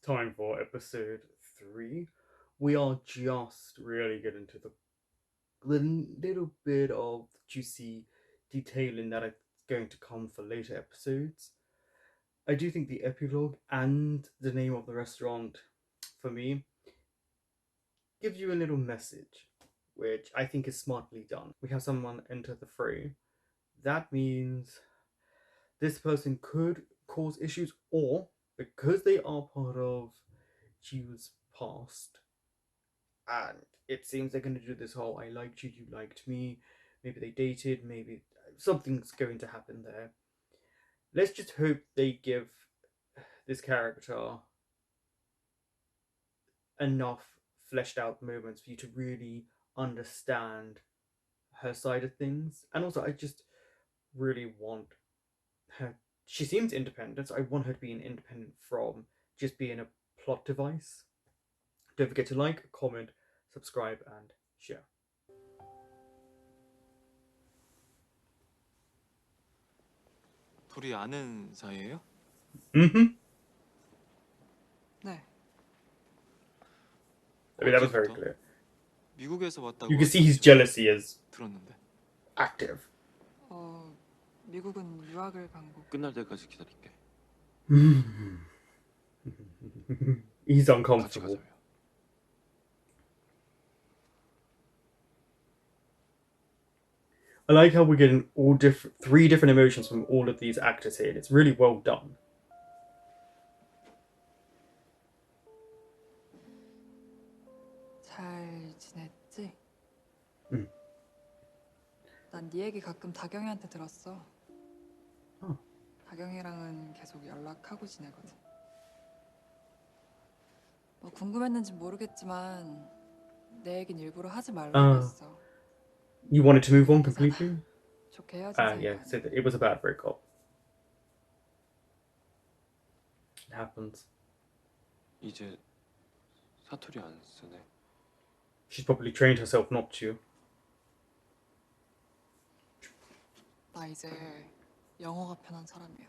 time for episode 3. We are just really getting to the little bit of juicy detailing that is going to come for later episodes. I do think the epilogue and the name of the restaurant, for me, gives you a little message, which I think is smartly done. We have someone enter the fray. That means this person could cause issues, or because they are part of Jude's past, and it seems they're going to do this whole I liked you, you liked me. Maybe they dated, maybe something's going to happen there. Let's just hope they give this character enough fleshed out moments for you to really understand her side of things. And also, I just really want her. She seems independent, so I want her to be an independent from just being a plot device. Don't forget to like, comment, subscribe, and share. 둘이 아는 사이예요? Mm-hmm. 네. I mean, that was very 언제부터? clear. 미국에서 왔다고 You can see his 하셨지만 jealousy is 들었는데 active. 미국은 유학을 간 거. 끝날 때까지 기다릴게. He's 같이 uncomfortable. 가자며. I like how we're getting three different emotions from all of these actors here. It's really well done. 잘 지냈지? 응. 난 네 얘기 가끔 다경이한테 들었어. 어. 다경이랑은 계속 연락하고 지내거든. 뭐 궁금했는지 모르겠지만 내 얘긴 일부러 하지 말라고 했어. You wanted to move on completely? 좋게 헤어진 사이가 Yeah, so it was a bad breakup. It happens. 이제 사투리 안 쓰네. She's probably trained herself not to. 나 이제 영어가 편한 사람이야.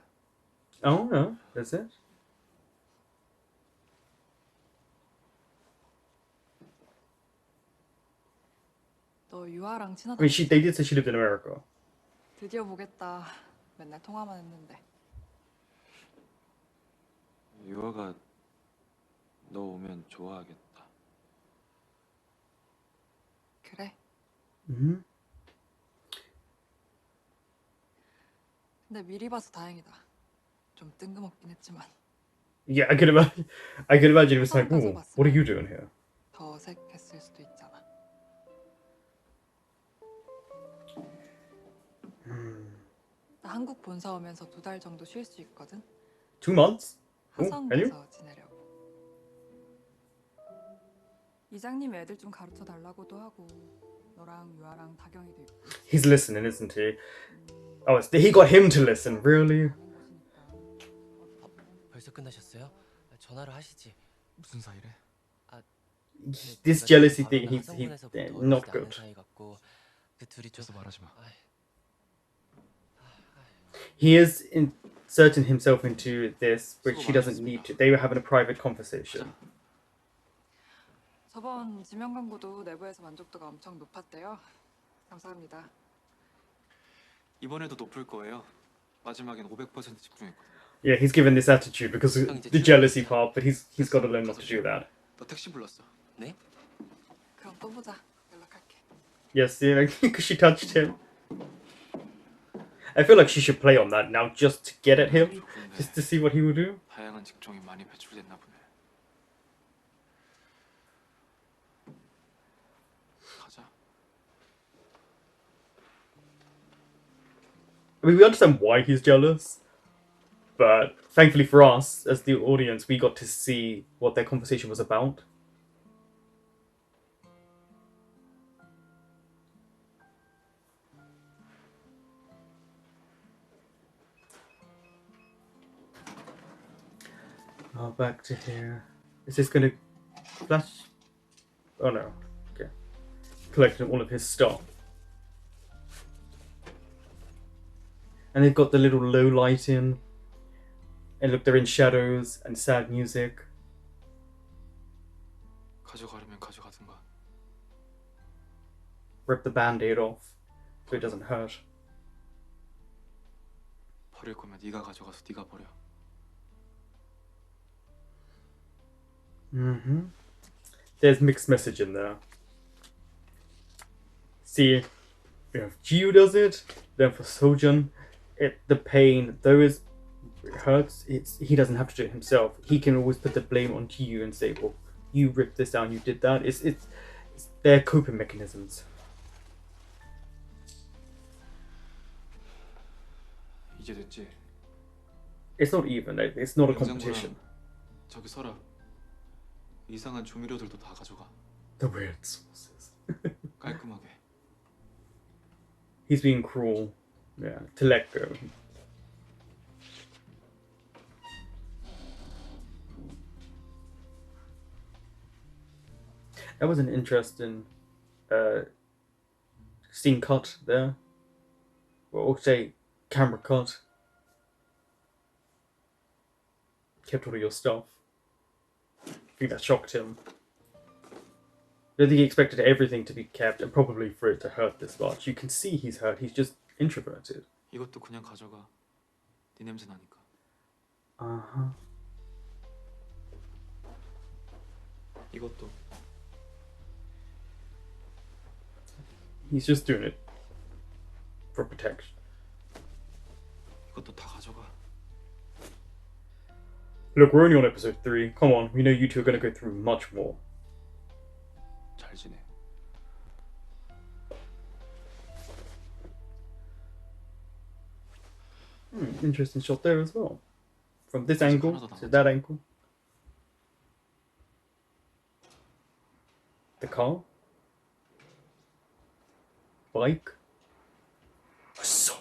Oh, no, that's it. 너 유아랑 I 친하다. mean, they did say she lived in America. 드디어 보겠다. 맨날 통화만 했는데. 유아가 너 오면 좋아하겠다. 그래? Mm-hmm. 근데 미리 봐서 다행이다. 좀 뜬금없긴 했지만. Yeah, I can imagine it was like, ooh, what are you doing here? 더 어색했을 수도 있잖아. 나 한국 본사 오면서 2달 정도 쉴 수 있거든. 2 months? 화성 Ooh, and you? 가서 지내려고. 이장님 애들 좀 가르쳐 달라고도 하고 너랑 유아랑 다경이도 있고. He's listening, isn't he? Oh, he got him to listen, really? 벌써 끝나셨어요? 전화를 하시지. 무슨 사이래? This jealousy thing, he's not good. 그 둘이 좀 말하지 마. He is inserting himself into this, which he doesn't need to. They were having a private conversation. 저번 지명 광고도 내부에서 만족도가 엄청 높았대요. 감사합니다. 이번에도 높을 거예요. 마지막엔 500% 집중했거든. Yeah, he's given this attitude because of the jealousy part, but he's got to learn not to do that. 너 택시 불렀어. 네? 그럼 또 보자. 연락할게. Yes, you know, because she touched him. I feel like she should play on that now just to get at him, just to see what he will do. 다양한 직종이 많이 배출됐나 보네. 가자. I mean, we understand why he's jealous, but thankfully for us, as the audience, we got to see what their conversation was about. Oh, back to here. Is this gonna flash? Oh no. Okay. Collecting all of his stuff. And they've got the little low lighting. And look, they're in shadows and sad music. 가져가려면 가져가든가. Rip the band-aid off so it doesn't hurt. 버릴 거면 네가 가져가서 네가 버려. There's mixed message in there. See, if Jiu does it, then for Sojun, the pain, though it hurts, he doesn't have to do it himself. He can always put the blame on Jiu and say, well, you ripped this down, you did that. It's their coping mechanisms. 이제 됐지. It's not even. It's not a competition. 저기 서랍. 이상한 조미료들도 다 가져가. The weird sauces. 깔끔하게. He's being cruel. Yeah, to let go. That was an interesting scene cut there. Or say camera cut. Kept all of your stuff. I think that shocked him. I don't think he expected everything to be kept and probably for it to hurt this much. You can see he's hurt. He's just introverted. 이것도 그냥 가져가. 네 냄새 나니까. Uh-huh. 이것도. He's just doing it for protection. 이것도 다 가져가. Look, we're only on episode 3. Come on, we know you two are going to go through much more. 잘 지내. Interesting shot there as well. From this angle 하나도 to 남았지. that angle. The car. Bike. So.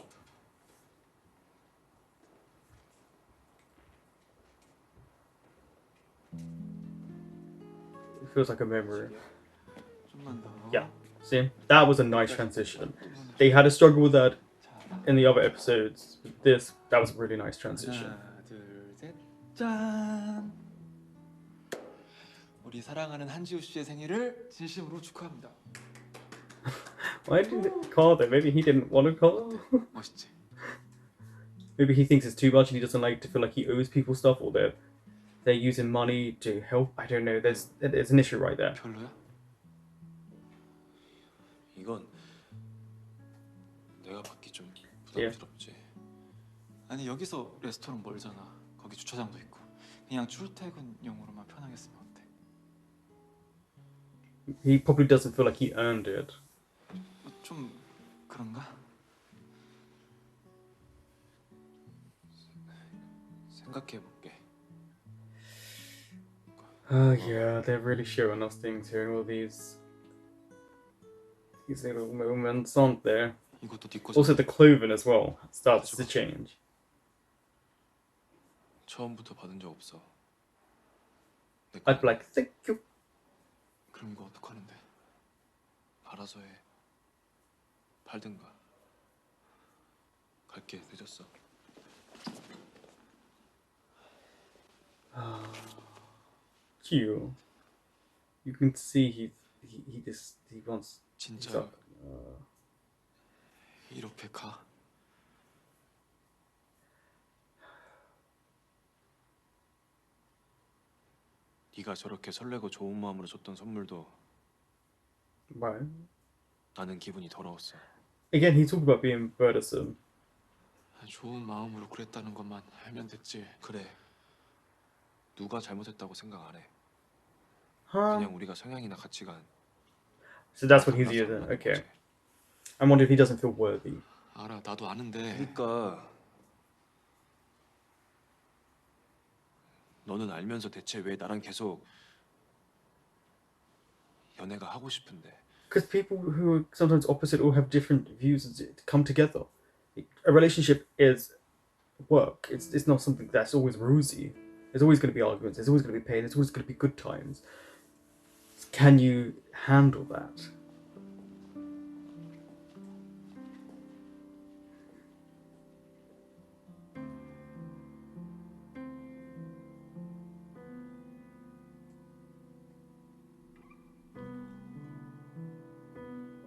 It feels like a memory. 좀만 더. Yeah. See, that was a nice transition. They had a struggle with that in the other episodes. This, that was a really nice transition. 하나, 둘, 셋, 짠! 우리 사랑하는 한지우 씨의 생일을 진심으로 축하합니다. Why did he call though? Maybe he didn't want to call. 멋있지? Maybe he thinks it's too much and he doesn't like to feel like he owes people stuff, or they're using money to help. I don't know. There's an issue right there. 별로야? 이건 내가 받기 좀 예. 부담스럽지. 아니 여기서 레스토랑 멀잖아. 거기 주차장도 있고. 그냥 출퇴근용으로만 편하게 쓰면 어때? He probably doesn't feel like he earned it. 좀 그런가? 생각해볼게. Oh yeah, they're really showing us things here. All these little moments, aren't there? 이것도 네 거잖아. Also, the clothing as well starts to change. 처음부터 받은 적 없어. 내 I'd be 거야. like, thank you. 그럼 이거 어떡하는데? 알아서 해. 팔든가. 갈게. 늦었어. Cute. You can see he wants. 진짜 he's up. 이렇게 가? 네가 저렇게 설레고 좋은 마음으로 줬던 선물도 Right. 나는 기분이 더러웠어. Again, he talked about being burdensome. 좋은 마음으로 그랬다는 것만 알면 됐지. 그래. 누가 잘못했다고 생각 안 해. Huh? 그냥 우리가 성향이나 가치관. So that's what he's 달라서 using. 안 맞는 Okay. 거지. I wonder if he doesn't feel worthy. 알아, 나도 아는데. 그러니까 너는 알면서 대체 왜 나랑 계속 연애가 하고 싶은데? Because people who are sometimes opposite or have different views come together. A relationship is work. It's not something that's always rosy. There's always going to be arguments. There's always going to be pain. There's always going to be good times. Can you handle that?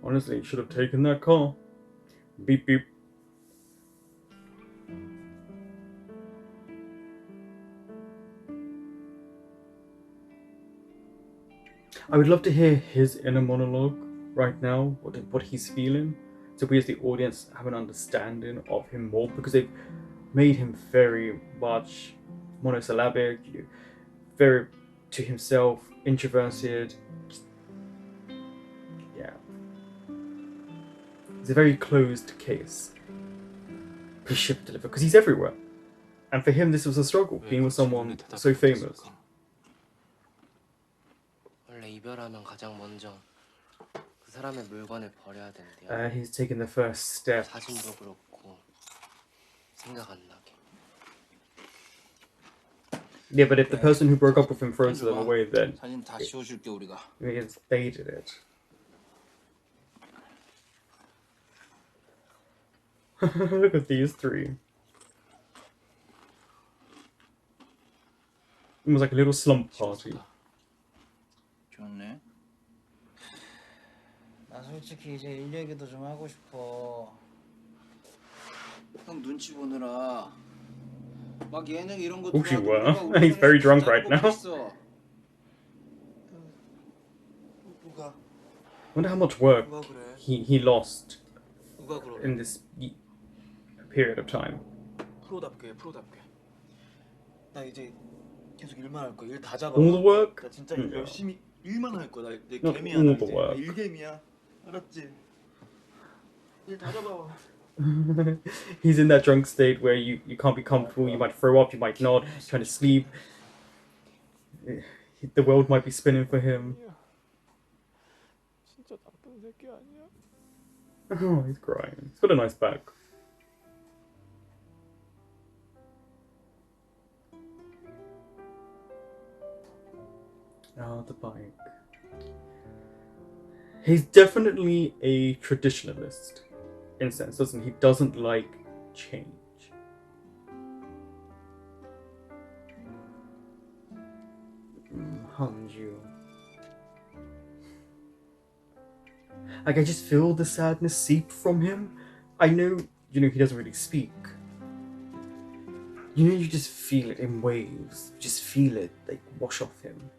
Honestly, you should have taken that car. Beep beep. I would love to hear his inner monologue right now, what he's feeling, so we as the audience have an understanding of him more, because they've made him very much monosyllabic, very to himself, introverted. Yeah. It's a very closed case. His ship deliver, because he's everywhere. And for him, this was a struggle, being with someone so famous. 원래 이별하면 가장 먼저 그 사람의 물건을 버려야 된대요. He's taken the first step. 사진도 그렇고 생각 안 나게. Yeah, but if the person who broke up with him throws them away, then 사진 다 씌워줄게 우리가. they did it. Look at these three. It was like a little slump party. 좋네. 나 솔직히 이제 일 얘기도 좀 하고 싶어. 형 눈치 보느라 막 예능 이런 거 혹시 뭐야? 누가 He's very drunk right 보고 now. 있어. 누가 Wonder how much work 누가 그래? he lost 누가 그래? in this period of time. 프로답게 프로답게. 나 이제 계속 일만 할 거야. 일 다 잡아. All the work? 나 진짜 No. 열심히 일만 할 거야. 내 Not 개미야. all 나 the 이제. work. 나 일개미야. 알았지? 일 다 잡아. He's in that drunk state where you can't be comfortable, you might throw up, you might not, trying to sleep. The world might be spinning for him. 진짜 나쁜 새끼 아니야? Oh, he's crying. He's got a nice back. Oh, the bike. He's definitely a traditionalist in a sense, doesn't he? He doesn't like change. Hanju. Like, I just feel the sadness seep from him. I know, he doesn't really speak. You just feel it in waves. Just feel it, like, wash off him.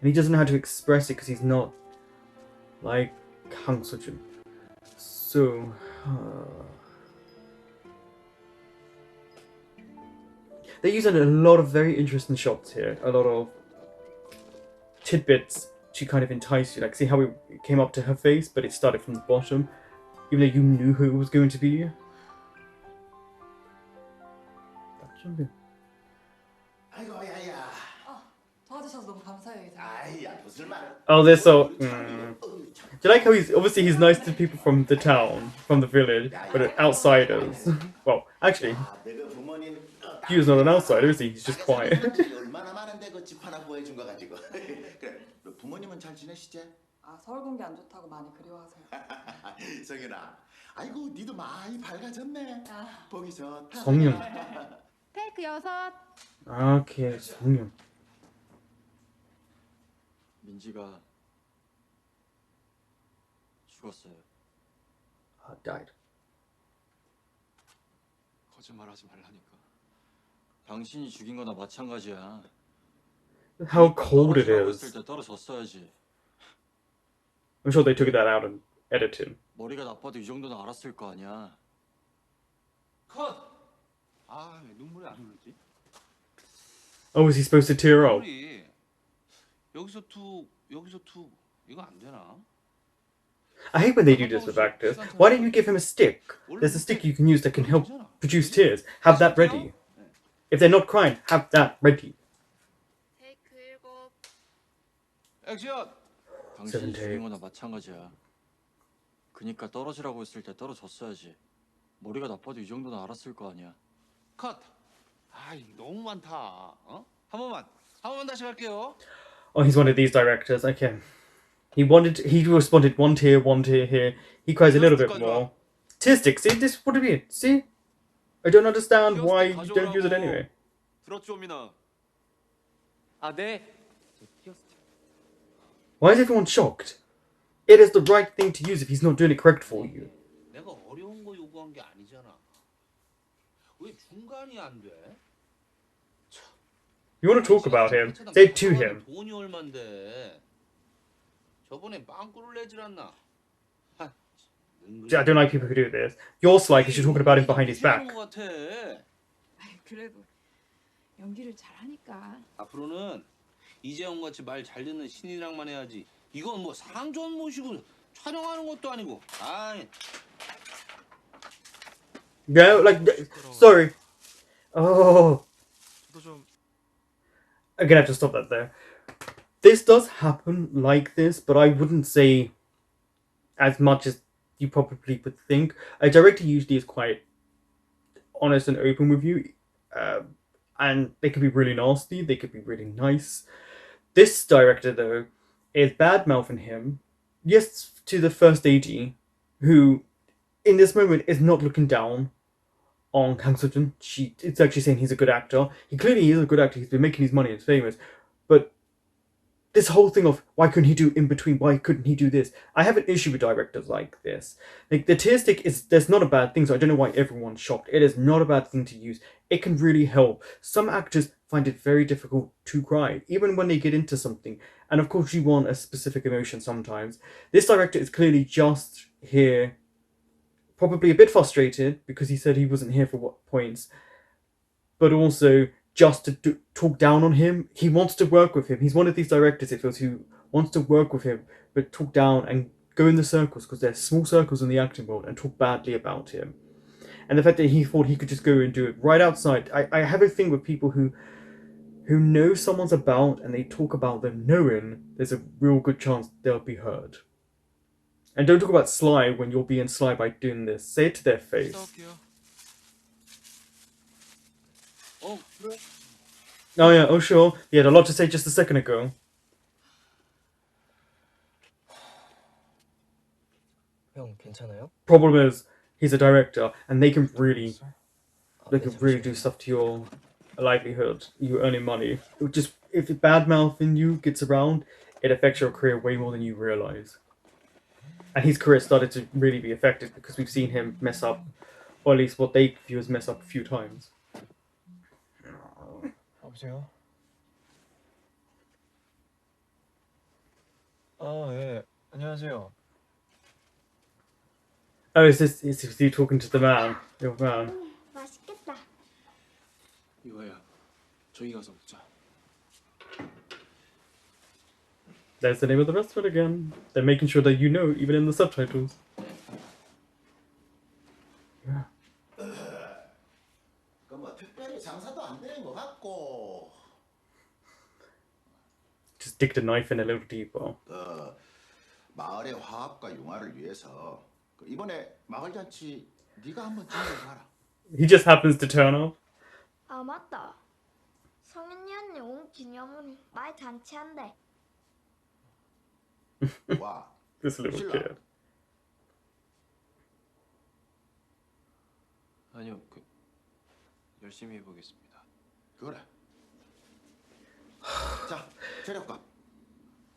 And he doesn't know how to express it because he's not like Kang Sojun. So, they're using a lot of very interesting shots here. A lot of tidbits to kind of entice you. Like, see how it came up to her face, but it started from the bottom, even though you knew who it was going to be. 아이고 야야. 도와주셔서 너무 감사해요, 이사님. 아이야 무슨 말? Oh, they're so. Do you like how he's nice to people from the town, from the village, but outsiders? Well, actually, 내가 부모님. he was not an outsider, is he? He's just quiet. 얼마나 많은데 그 집 하나 구해준 거 가지고. 그래. 부모님은 잘 지내시지? 아, 서울 공기 안 좋다고 많이 그리워하세요. 성현아. 아이고 니도 많이 밝아졌네. 보기 좋다. 성윤. 테이크 6. Okay, 성윤. 민지가 죽었어요. Died. 거짓말하지 말라니까. 당신이 죽인 거나 마찬가지야. How cold it 떨어지라고 is. 했을 때 떨어졌어야지. I'm sure they took that out and edited. 머리가 나빠도 이 정도는 알았을 거 아니야. 컷. 아, 왜 눈물이 안 흐르지? Oh, was he supposed to tear up? 우리 여기서 투 이거 안 되나? I hate when they do this with actors. Why don't you give him a stick? There's a stick you can use that can help produce tears. Have that ready. If they're not crying, have that ready. 테이크 7. 액션. 당신이 세븐 죽인 거나 마찬가지야. 그니까 떨어지라고 했을 때 떨어졌어야지. 머리가 나빠도 이 정도는 알았을 거 아니야. 컷. 아이 너무 많다. 어? 한 번만 다시 갈게요. Oh, he's one of these directors. Okay. He responded one tear here. He cries a little bit more. Tear stick, see? This would be it. See? I don't understand why you don't use it anyway. 들었죠, 민아? 아, 네. Why is everyone shocked? it is the right thing to use if he's not doing it correct for you. 내가 어려운 거 요구한 게 아니잖아. 왜 중간이 안 돼? You want to talk about him, say it to him. 돈이 얼만데? 저번에 빵꾸를 내질 않나? I don't like people who do this. You're sly because you're talking about him behind his back. 그래도 연기를 잘하니까. 앞으로는 이재용 같이 말 잘 듣는 신인이랑만 해야지. 이건 뭐 상전 모시고 촬영하는 것도 아니고. 아이. No, like, sorry. Oh. I'm gonna have to stop that there. This does happen like this, but I wouldn't say as much as you probably would think. A director usually is quite honest and open with you, and they could be really nasty, they could be really nice. This director, though, is bad-mouthing him, yes, to the first AD, who, in this moment, is not looking down on Kang Seo-jun. It's actually saying he's a good actor. He clearly is a good actor, he's been making his money, he's famous, but this whole thing of why couldn't he do in between, why couldn't he do this? I have an issue with directors like this. Like, the tear stick that's not a bad thing, so I don't know why everyone's shocked. It is not a bad thing to use. It can really help. Some actors find it very difficult to cry, even when they get into something. And of course you want a specific emotion sometimes. This director is clearly just here, probably a bit frustrated, because he said he wasn't here for what points, but also just to talk down on him. He wants to work with him. He's one of these directors, it feels, who wants to work with him, but talk down and go in the circles, because there's small circles in the acting world, and talk badly about him. And the fact that he thought he could just go and do it right outside. I have a thing with people who know someone's about, and they talk about them knowing there's a real good chance they'll be heard. And don't talk about sly when you're being sly by doing this. Say it to their face. Oh yeah, oh sure. He had a lot to say just a second ago. 형 괜찮아요? Problem is, he's a director, and they can really do stuff to your livelihood. You earning money. Just if bad mouthing you gets around, it affects your career way more than you realize. And his career started to really be affected because we've seen him mess up, or at least what they view as mess up a few times. 여보세요? 예. 안녕하세요. Oh, is he talking to the man? The old man. 맛있겠다. 이거야. 저기 가서 먹자. There's the name of the restaurant again. They're making sure that you know, even in the subtitles. 그뭐 특별히 장사도 안 되는 것 같고. Just digged a knife in a little deeper. 마을의 화합과 융화를 위해서 이번에 마을 잔치 네가 한번 챙겨봐라. He just happens to turn up. 아 맞다. 성윤이 언니 온 기념으로 말 잔치한대. 와. This little kid. 아니요, 열심히 해보겠습니다. 그래. 자, 재료값.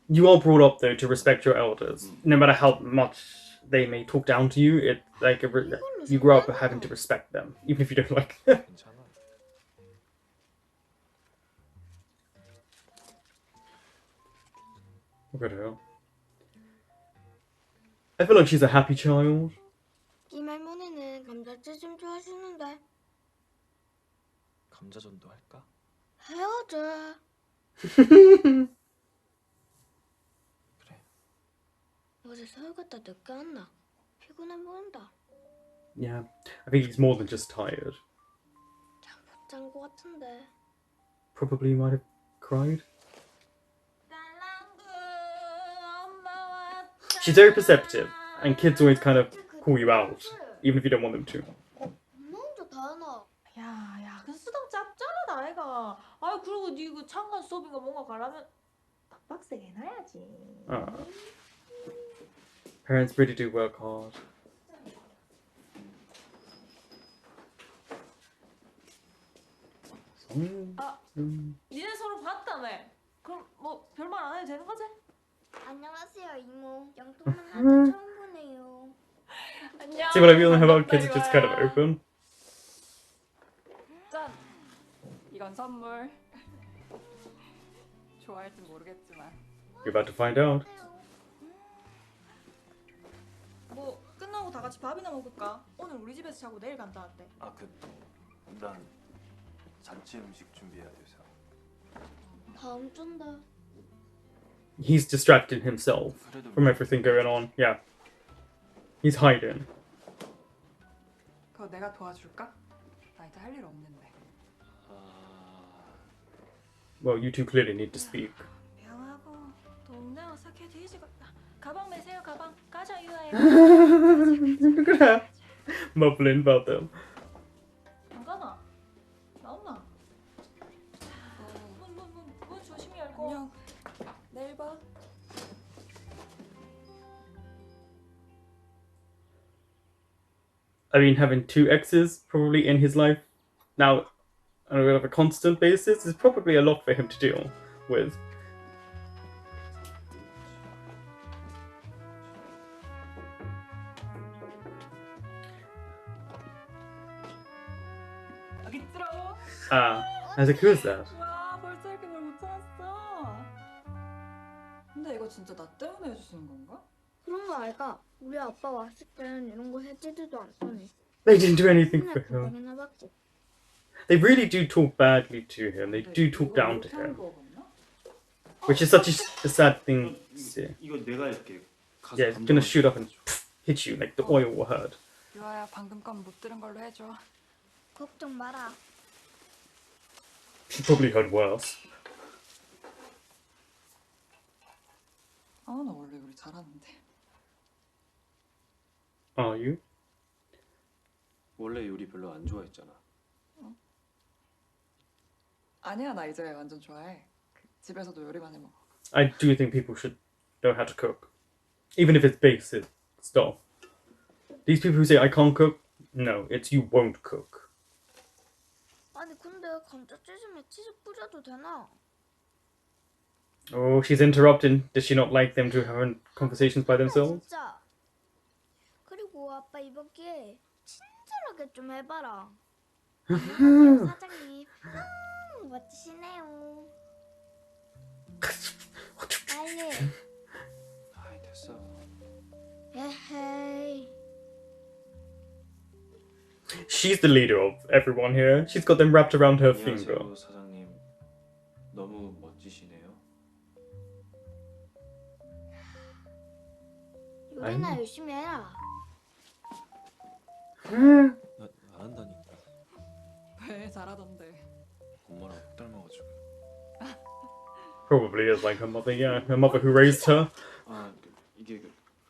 You are brought up though to respect your elders, no matter how much they may talk down to you. It like you grow up having to respect them, even if you don't like them. 괜찮아. Look at her. I feel like she's a happy child. 이 할머니는 감자튀김 좋아하시는데 감자전도 할까? 해야지. 그래. 어제 서울 갔다 늦게 왔나? 피곤해 보인다. Yeah, I think he's more than just tired. 못 잔 거 같은데. Probably might have cried. She's very perceptive, and kids always kind of call you out, even if you don't want them to. 엄마 혼자 다 하나. 야, 그 수당 짭짤하다 아이가. 아, 그리고 니 그 창간 수업인가 뭔가 가려면 딱 빡세게 해놔야지. Parents really do work hard. 니네 서로 봤다며. 그럼 뭐 별말 안 해도 되는 거지? 안녕하세요 이모. 영통 만날 때 처음 보네요. 안녕. See what I mean about kids are just kind of open. 짠. 이건 선물. 좋아할진 모르겠지만. You're about to find out. 뭐 끝나고 다 같이 밥이나 먹을까? 오늘 우리 집에서 자고 내일 간다는데. 난 잔치 음식 준비해야 돼서. 다음 주인데. He's distracting himself from everything going on. Yeah. He's hiding. 그거 내가 도와줄까? 나 이제 할 일 없는데. Well, you two clearly need to speak. 미안하고 동네 어색해 뒤지겠다. 가방 매세요 가방. 가자 유아야. Look at her. Mumbling about them. 안 가나? 나온나? 문 조심히 열고. 안녕. 내일 봐. I mean, having two exes probably in his life now on a constant basis is probably a lot for him to deal with. 여기 들어. Ah, I was like, who is that? 와, 벌써 이렇게 뭘 못찾았어. 근데 이거 진짜 나 때문에 해주시는 건가? 그런 거 알까? 우리 아빠 왔을 땐 이런 거 해주지도 않더니. They didn't do anything for 맨날 him. 가방이나 받고. They really do talk badly to him. They do talk down to him, which is such a sad thing to see. 이거 내가 할게. Yeah, it's gonna shoot up and hit you like the oil will hurt. 유아야, 방금 건 못 들은 걸로 해줘. 걱정 마라. She probably heard worse. 아, 나 원래 요리 잘하는데. Are you? 원래 요리 별로 안 좋아했잖아. 아니야, 나 이제 완전 좋아해. 집에서도 요리만 해 먹어. I do think people should know how to cook, even if it's basic stuff. These people who say I can't cook, no, it's you won't cook. 아니 근데 감자튀김에 치즈 뿌려도 되나? Oh, she's interrupting. Does she not like them to have conversations by themselves? 진짜. 그리고 아빠 이번 기회에 친절하게 좀 해봐라. 안녕하세요 사장님. 멋지시네요. 빨리. 아이 됐어. 에헤이. She's the leader of everyone here. She's got them wrapped around her finger. 안녕하세요 사장님. 너무 멋지시네요. 요리나 열심히 해라. 나 안 한다니까. 왜 잘하던데. 엄마랑 꼭 닮아가지고. Probably is like her mother, yeah. Her mother who raised her. 이게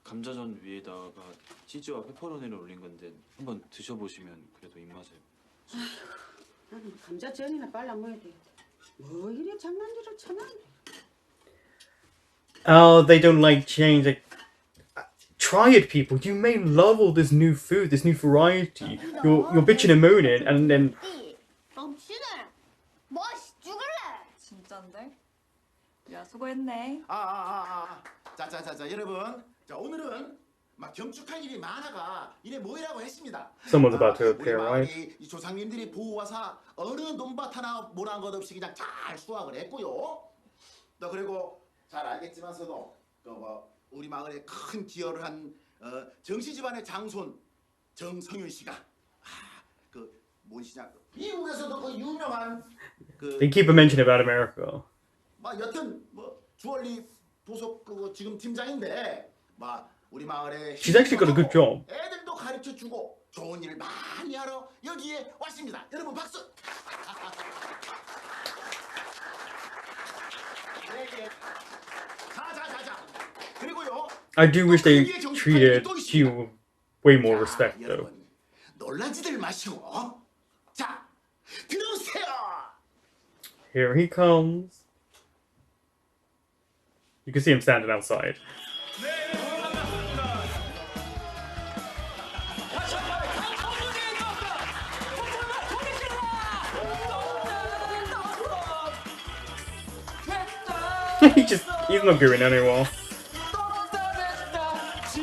감자전 위에다가 치즈와 페퍼로니를 올린 건데 한번 드셔보시면 그래도 입맛에. 나는 감자전이나 빨라 먹어야 돼. 뭐 이래 장난질을 쳐나? Oh, they don't like change. Like, try it, people. You may love all this new food, this new variety. You're bitching and moaning, and then 엄친아, 멋이 죽을래. 진짠데? 야, 수고했네. 자자자자 여러분, 자 오늘은 막 경축할 일이 많아가 이래 모이라고 했습니다. someone's about to 우리 appear, right? 마을이 이 조상님들이 보호와사 어느 논밭 하나 모난 것 없이 그냥 잘 수확을 했고요. 또 그리고 잘 알겠지만서도 뭐 우리 마을에 큰 기여를 한 정씨 집안의 장손 정성윤 씨가 그 뭔시냐 미국에서도 그 유명한 그 They keep a mention about America. 막 여튼 뭐 주얼리 도서 그 지금 팀장인데 막 우리 마을에 She's actually got a good job. 애들도 가르쳐 주고 좋은 일 많이 하러 여기에 왔습니다. 여러분 박수. 자자자자. 그리고요. I do wish they treated Hugh with way more respect, though. 여러분 놀라지들 마시고 자 들어오세요. Here he comes. You can see him standing outside. He's not going anymore.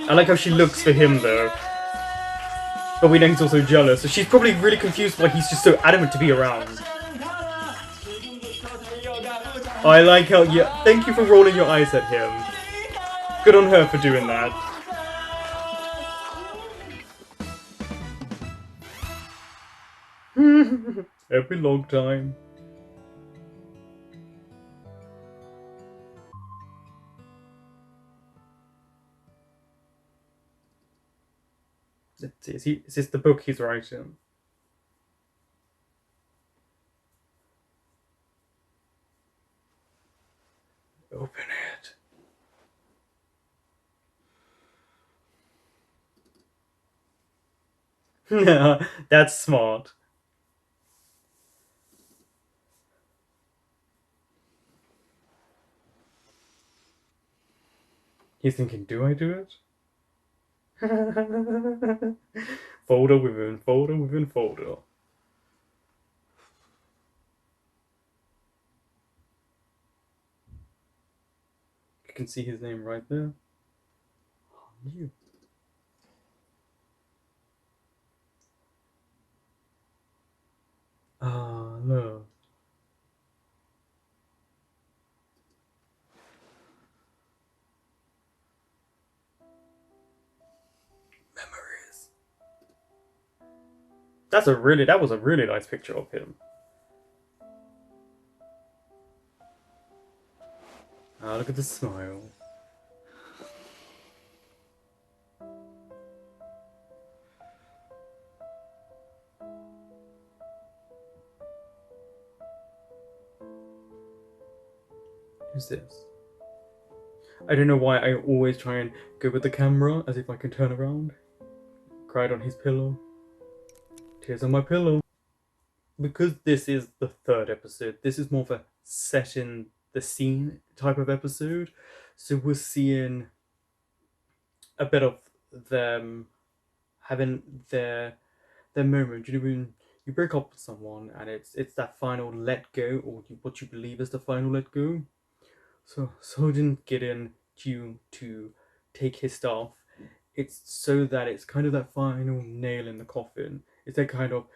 I like how she looks for him though. But we know he's also jealous, so she's probably really confused why he's just so adamant to be around. I like how, yeah, thank you for rolling your eyes at him. Good on her for doing that. Every long time. Let's see, is this the book he's writing? Open it. That's smart. He's thinking, do I do it? Folder within folder within folder. You can see his name right there. You. Ah, no. Memories. That was a really nice picture of him. Ah, look at the smile. Who's this? I don't know why I always try and go with the camera as if I can turn around. Cried on his pillow. Tears on my pillow. Because this is the third episode, this is more of a set in the scene type of episode. So we're seeing a bit of them having their moment. You know, when you break up with someone and it's that final let go, or what you believe is the final let go. So Sojin get in due to take his stuff. It's so that it's kind of that final nail in the coffin. It's that kind of,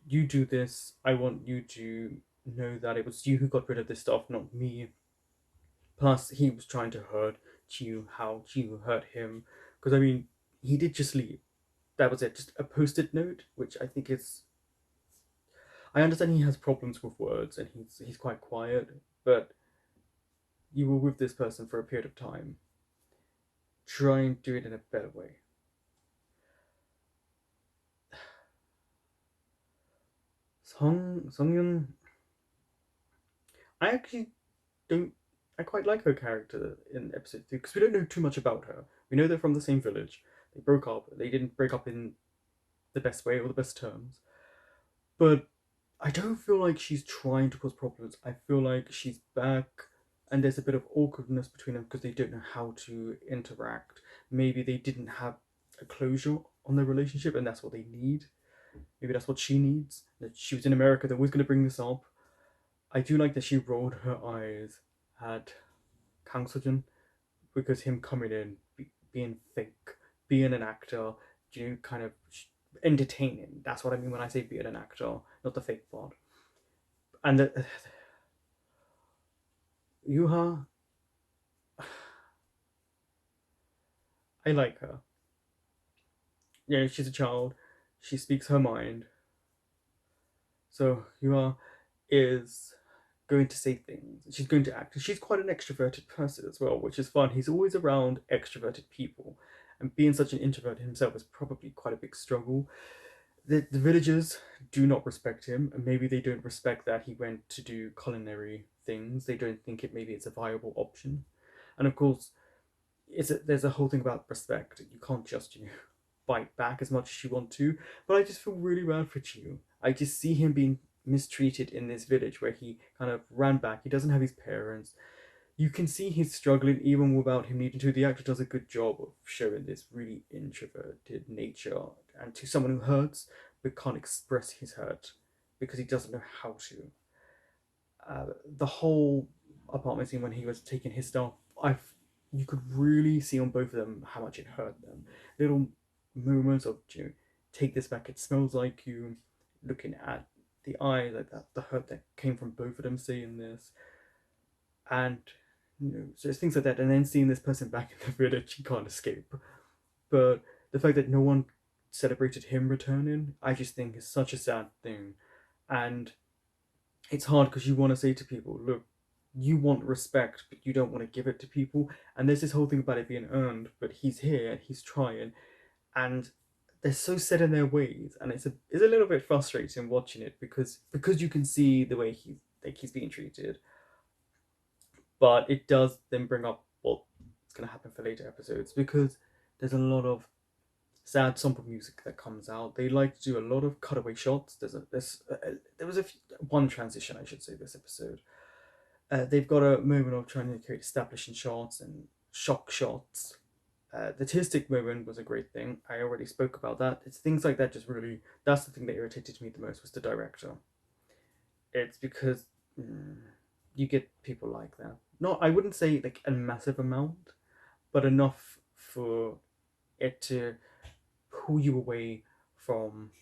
you do this, I want you to know that it was you who got rid of this stuff, not me. Plus, he was trying to hurt Chiu, how Chiu hurt him. Because, I mean, he did just leave. That was it, just a post-it note, which I think is... I understand he has problems with words, and he's quite quiet, but you were with this person for a period of time. Try and do it in a better way. Songyun, I actually don't. I quite like her character in episode 3 because we don't know too much about her. We know they're from the same village. They broke up. They didn't break up in the best way or the best terms. But I don't feel like she's trying to cause problems. I feel like she's back and there's a bit of awkwardness between them because they don't know how to interact. Maybe they didn't have a closure on their relationship and that's what they need. Maybe that's what she needs. That she was in America, they're always going to bring this up. I do like that she rolled her eyes at Kang Sojin because him coming in, being fake, being an actor, you know, kind of entertaining. That's what I mean when I say being an actor, not the fake part. And Yuha, I like her. Yeah, she's a child. She speaks her mind. So Yuha is going to say things. She's going to act. She's quite an extroverted person as well, which is fun. He's always around extroverted people. And being such an introvert himself is probably quite a big struggle. The villagers do not respect him, and maybe they don't respect that he went to do culinary things. They don't think maybe it's a viable option. And of course, there's a whole thing about respect. You can't just, bite back as much as you want to. But I just feel really bad for Chiu. I just see him being mistreated in this village where he kind of ran back. He doesn't have his parents. You can see he's struggling even without him needing to. The actor does a good job of showing this really introverted nature, and to someone who hurts but can't express his hurt because he doesn't know how to. The whole apartment scene when he was taking his stuff, I you could really see on both of them how much it hurt them. Little moments of, take this back, it smells like you, looking at the eye, like that, the hurt that came from both of them saying this. And, so it's things like that. And then seeing this person back in the village, he can't escape. But the fact that no one celebrated him returning, I just think is such a sad thing. And it's hard because you want to say to people, look, you want respect, but you don't want to give it to people. And there's this whole thing about it being earned, but he's here and he's trying. And they're so set in their ways. And it's a little bit frustrating watching it because you can see the way he's being treated. But it does then bring up what's going to happen for later episodes, because there's a lot of sad somber music that comes out. They like to do a lot of cutaway shots. There was one transition, I should say, this episode. They've got a moment of trying to create establishing shots and shock shots. The Tistic moment was a great thing. I already spoke about that. It's things like that just really, that's the thing that irritated me the most, was the director. It's because you get people like that. Not, I wouldn't say like a massive amount, but enough for it to pull you away from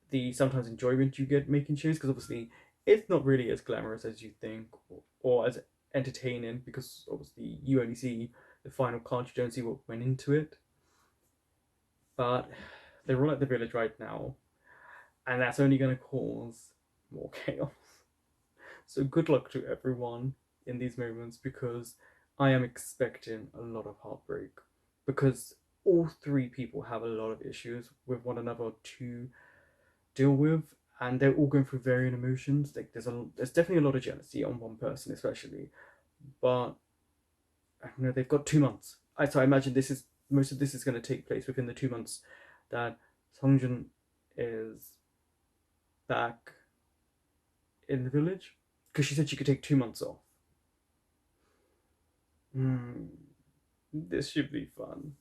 the sometimes enjoyment you get making shows, because obviously it's not really as glamorous as you think, or as entertaining, because obviously you only see the final card, you don't see what went into it. But they're all at the village right now, and that's only going to cause more chaos. So good luck to everyone in these moments, because I am expecting a lot of heartbreak, because all three people have a lot of issues with one another to deal with, and they're all going through varying emotions. Like there's definitely a lot of jealousy on one person especially, but they've got 2 months. So I imagine most of this is going to take place within the 2 months that Songjun is back in the village, because she said she could take 2 months off. This should be fun.